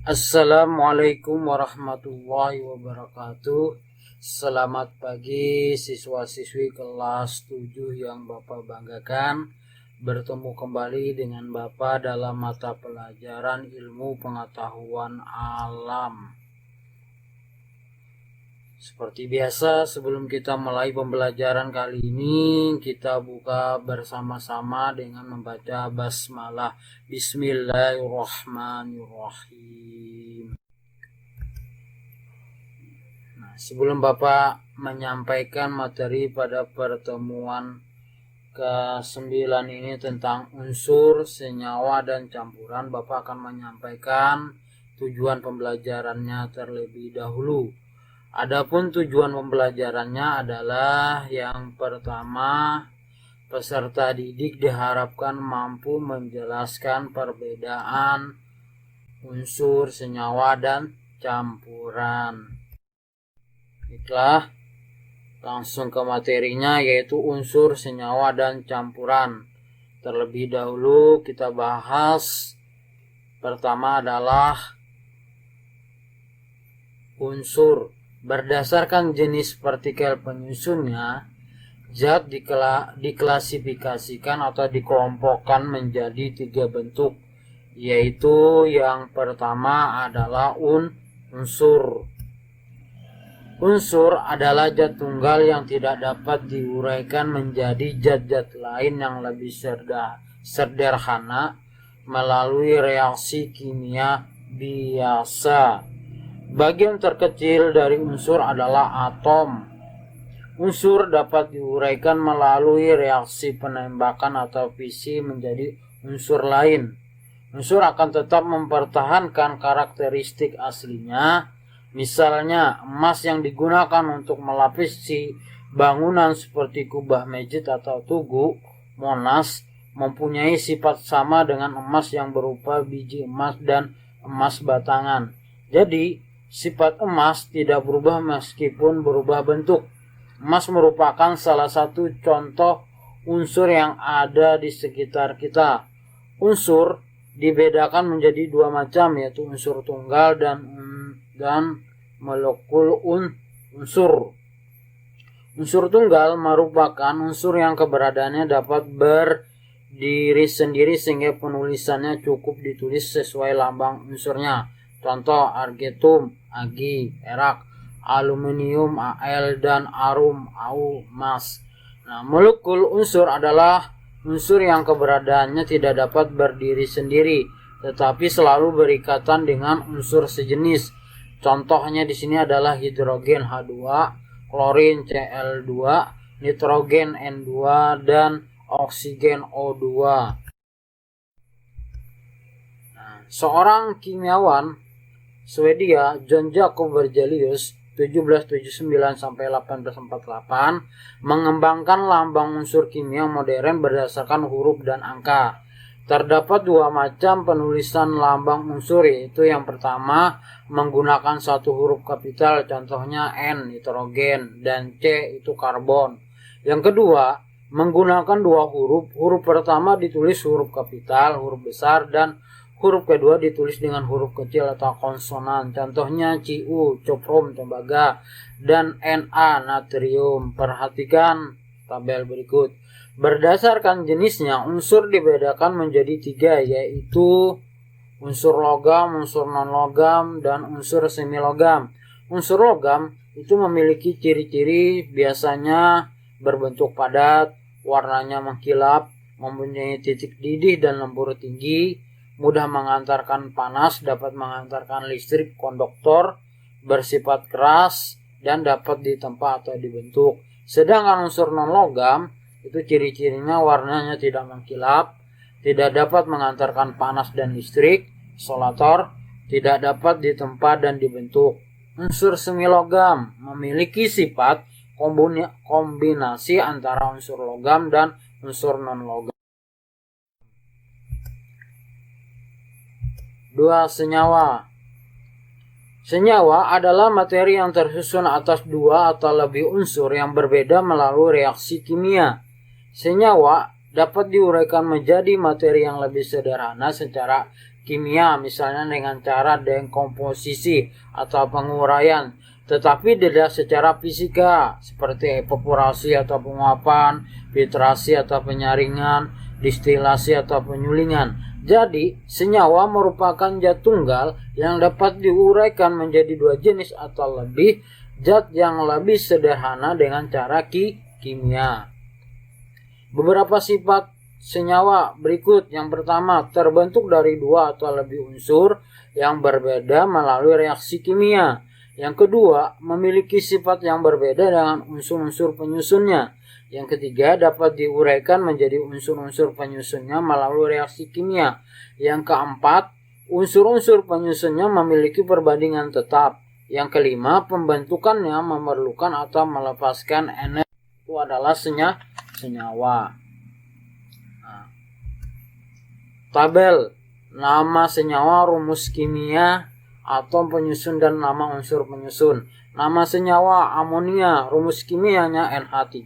Assalamualaikum warahmatullahi wabarakatuh. Selamat pagi siswa-siswi kelas 7 yang Bapak banggakan. Bertemu kembali dengan Bapak dalam mata pelajaran ilmu pengetahuan alam. Seperti biasa, sebelum kita mulai pembelajaran kali ini, kita buka bersama-sama dengan membaca basmalah. Bismillahirrahmanirrahim. Nah, sebelum Bapak menyampaikan materi pada pertemuan ke-9 ini tentang unsur, senyawa, dan campuran, Bapak akan menyampaikan tujuan pembelajarannya terlebih dahulu. Adapun tujuan pembelajarannya adalah yang pertama, peserta didik diharapkan mampu menjelaskan perbedaan unsur, senyawa, dan campuran. Baiklah, langsung ke materinya, yaitu unsur, senyawa, dan campuran. Terlebih dahulu kita bahas pertama adalah unsur. Berdasarkan jenis partikel penyusunnya, zat diklasifikasikan atau dikelompokkan menjadi 3 bentuk, yaitu yang pertama adalah unsur. Unsur adalah zat tunggal yang tidak dapat diuraikan menjadi zat-zat lain yang lebih sederhana melalui reaksi kimia biasa. Bagian terkecil dari unsur adalah atom. Unsur dapat diuraikan melalui reaksi penembakan atau fisi menjadi unsur lain. Unsur akan tetap mempertahankan karakteristik aslinya. Misalnya, emas yang digunakan untuk melapisi bangunan seperti kubah masjid atau tugu Monas mempunyai sifat sama dengan emas yang berupa biji emas dan emas batangan. Jadi, sifat emas tidak berubah meskipun berubah bentuk. Emas merupakan salah satu contoh unsur yang ada di sekitar kita. Unsur dibedakan menjadi 2 macam, yaitu unsur tunggal dan molekul unsur. Unsur tunggal merupakan unsur yang keberadaannya dapat berdiri sendiri sehingga penulisannya cukup ditulis sesuai lambang unsurnya. Contoh argentum, Ag, perak, aluminium, Al, dan arum, Au, emas. Nah, molekul unsur adalah unsur yang keberadaannya tidak dapat berdiri sendiri, tetapi selalu berikatan dengan unsur sejenis. Contohnya di sini adalah hidrogen H2, klorin Cl2, nitrogen N2, dan oksigen O2. Nah, seorang kimiawan Swedia John Jacob Berzelius 1779-1848 mengembangkan lambang unsur kimia modern berdasarkan huruf dan angka. Terdapat 2 macam penulisan lambang unsur, yaitu yang pertama menggunakan 1 huruf kapital, contohnya N nitrogen dan C itu karbon. Yang kedua menggunakan 2 huruf. Huruf pertama ditulis huruf kapital, huruf besar, dan huruf kedua ditulis dengan huruf kecil atau konsonan. Contohnya Cu, coprom, tembaga, dan Na, natrium. Perhatikan tabel berikut. Berdasarkan jenisnya, unsur dibedakan menjadi 3, yaitu unsur logam, unsur non-logam, dan unsur semi-logam. Unsur logam itu memiliki ciri-ciri biasanya berbentuk padat, warnanya mengkilap, mempunyai titik didih dan lembur tinggi, mudah mengantarkan panas, dapat mengantarkan listrik, konduktor, bersifat keras, dan dapat ditempa atau dibentuk. Sedangkan unsur non-logam itu ciri-cirinya warnanya tidak mengkilap, tidak dapat mengantarkan panas dan listrik, isolator, tidak dapat ditempa dan dibentuk. Unsur semi-logam memiliki sifat kombinasi antara unsur logam dan unsur non-logam. 2. Senyawa. Senyawa adalah materi yang tersusun atas 2 atau lebih unsur yang berbeda melalui reaksi kimia. Senyawa dapat diuraikan menjadi materi yang lebih sederhana secara kimia, misalnya dengan cara dekomposisi atau penguraian, tetapi tidak secara fisika seperti evaporasi atau penguapan, filtrasi atau penyaringan, distilasi atau penyulingan. Jadi, senyawa merupakan zat tunggal yang dapat diuraikan menjadi dua jenis atau lebih zat yang lebih sederhana dengan cara kimia. Beberapa sifat senyawa berikut. Yang pertama, terbentuk dari dua atau lebih unsur yang berbeda melalui reaksi kimia. Yang kedua, memiliki sifat yang berbeda dengan unsur-unsur penyusunnya. Yang ketiga, dapat diuraikan menjadi unsur-unsur penyusunnya melalui reaksi kimia. Yang keempat, unsur-unsur penyusunnya memiliki perbandingan tetap. Yang kelima, pembentukannya memerlukan atau melepaskan energi. Itu adalah senyawa. Tabel nama senyawa, rumus kimia, atom penyusun dan nama unsur penyusun. Nama senyawa amonia, rumus kimianya NH3.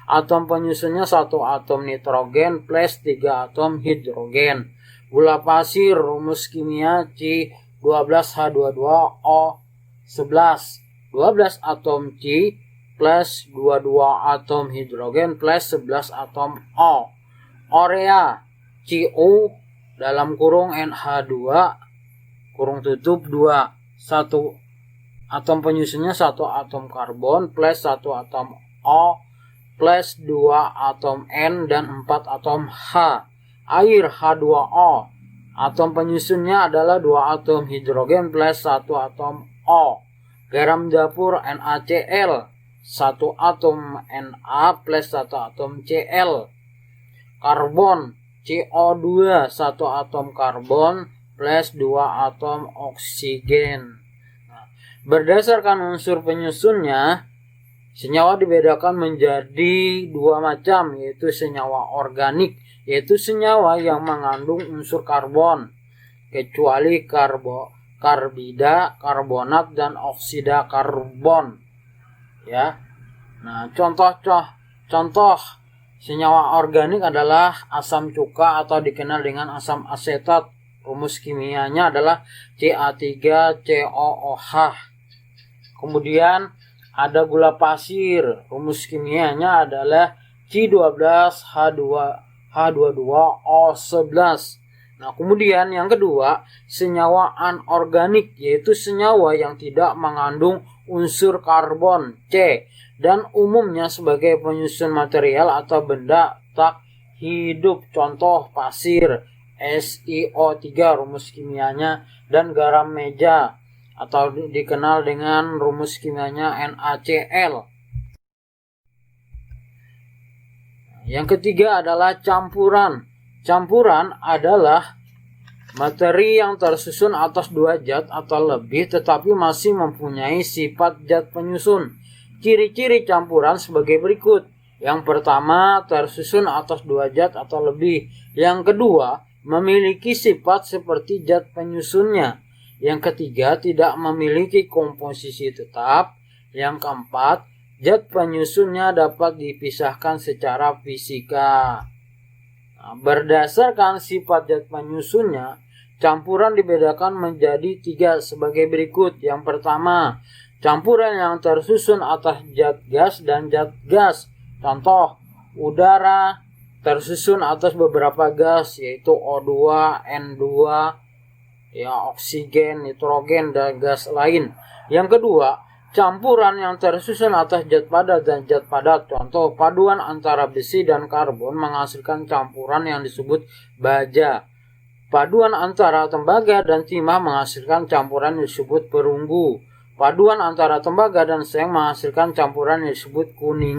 Atom penyusunnya 1 atom nitrogen plus 3 atom hidrogen. Gula pasir, rumus kimia C12H22O11. 12 atom C plus 22 atom hidrogen plus 11 atom O. Urea CO dalam kurung NH2 kurung tutup 2. 1 atom penyusunnya 1 atom karbon plus 1 atom O plus 2 atom N dan 4 atom H. Air H2O. Atom penyusunnya adalah 2 atom hidrogen plus 1 atom O. Garam dapur NaCl. 1 atom Na plus 1 atom Cl. Karbon CO2, 1 atom karbon plus 2 atom oksigen. Berdasarkan unsur penyusunnya, senyawa dibedakan menjadi dua macam, yaitu senyawa organik, yaitu senyawa yang mengandung unsur karbon, kecuali karbida, karbonat, dan oksida karbon. Ya. Nah, contoh senyawa organik adalah asam cuka atau dikenal dengan asam asetat. Rumus kimianya adalah Ca3COOH. Kemudian ada gula pasir. Rumus kimianya adalah C12H22O11. Nah, kemudian yang kedua, senyawa anorganik, yaitu senyawa yang tidak mengandung unsur karbon C dan umumnya sebagai penyusun material atau benda tak hidup. Contoh pasir SiO3, rumus kimianya, dan garam meja atau dikenal dengan rumus kimianya NaCl. Yang ketiga adalah campuran. Campuran adalah materi yang tersusun atas dua zat atau lebih tetapi masih mempunyai sifat zat penyusun. Ciri-ciri campuran sebagai berikut. Yang pertama, tersusun atas dua zat atau lebih. Yang kedua, memiliki sifat seperti zat penyusunnya. Yang ketiga, tidak memiliki komposisi tetap. Yang keempat, zat penyusunnya dapat dipisahkan secara fisika. Nah, berdasarkan sifat zat penyusunnya, campuran dibedakan menjadi 3 sebagai berikut. Yang pertama, campuran yang tersusun atas zat gas dan zat gas. Contoh, udara tersusun atas beberapa gas, yaitu O2, N2, oksigen, nitrogen, dan gas lain. Yang kedua, campuran yang tersusun atas zat padat dan zat padat. Contoh, paduan antara besi dan karbon menghasilkan campuran yang disebut baja. Paduan antara tembaga dan timah menghasilkan campuran yang disebut perunggu. Paduan antara tembaga dan seng menghasilkan campuran yang disebut kuning.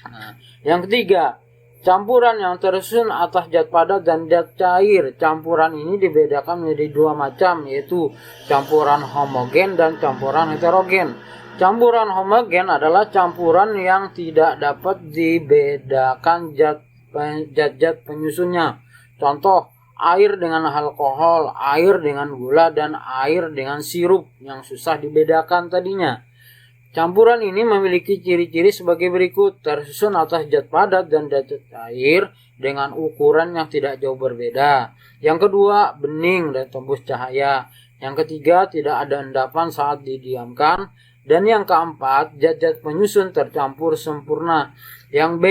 Nah, yang ketiga, campuran yang tersusun atas zat padat dan zat cair. Campuran ini dibedakan menjadi dua macam, yaitu campuran homogen dan campuran heterogen. Campuran homogen adalah campuran yang tidak dapat dibedakan zat-zat penyusunnya. Contoh, air dengan alkohol, air dengan gula, dan air dengan sirup yang susah dibedakan tadinya. Campuran ini memiliki ciri-ciri sebagai berikut, tersusun atas zat padat dan zat cair dengan ukuran yang tidak jauh berbeda. Yang kedua, bening dan tembus cahaya. Yang ketiga, tidak ada endapan saat didiamkan. Dan yang keempat, zat-zat penyusun tercampur sempurna. Yang B,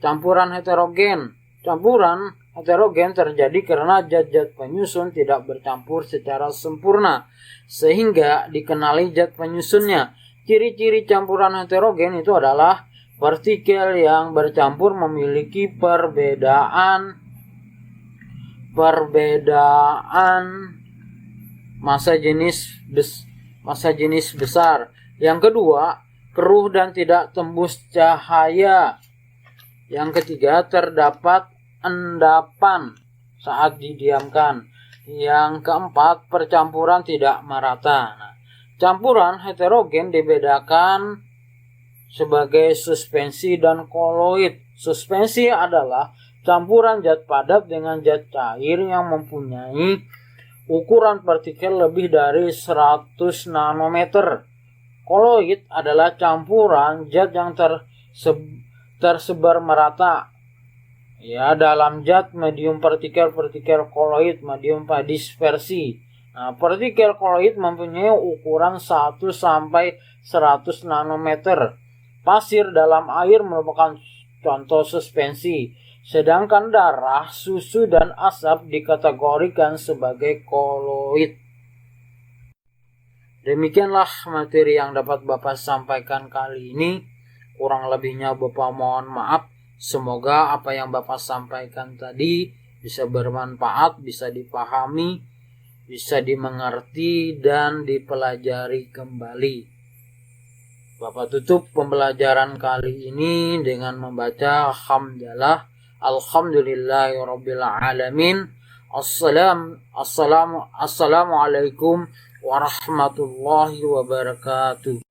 campuran heterogen. Campuran heterogen terjadi karena zat-zat penyusun tidak bercampur secara sempurna, sehingga dikenali zat penyusunnya. Ciri-ciri campuran heterogen itu adalah partikel yang bercampur memiliki perbedaan massa jenis besar. Yang kedua, keruh dan tidak tembus cahaya. Yang ketiga, terdapat endapan saat didiamkan. Yang keempat, percampuran tidak merata. Campuran heterogen dibedakan sebagai suspensi dan koloid. Suspensi adalah campuran zat padat dengan zat cair yang mempunyai ukuran partikel lebih dari 100 nanometer. Koloid adalah campuran zat yang tersebar merata dalam zat medium partikel koloid, medium dispersi. Partikel koloid mempunyai ukuran 1 sampai 100 nanometer. Pasir dalam air merupakan contoh suspensi, sedangkan darah, susu, dan asap dikategorikan sebagai koloid. Demikianlah materi yang dapat Bapak sampaikan kali ini. Kurang lebihnya Bapak mohon maaf. Semoga apa yang Bapak sampaikan tadi bisa bermanfaat, bisa dipahami, bisa dimengerti, dan dipelajari kembali. Bapak tutup pembelajaran kali ini dengan membaca hamdalah. Alhamdulillahirabbil alamin. Assalamualaikum warahmatullahi wabarakatuh.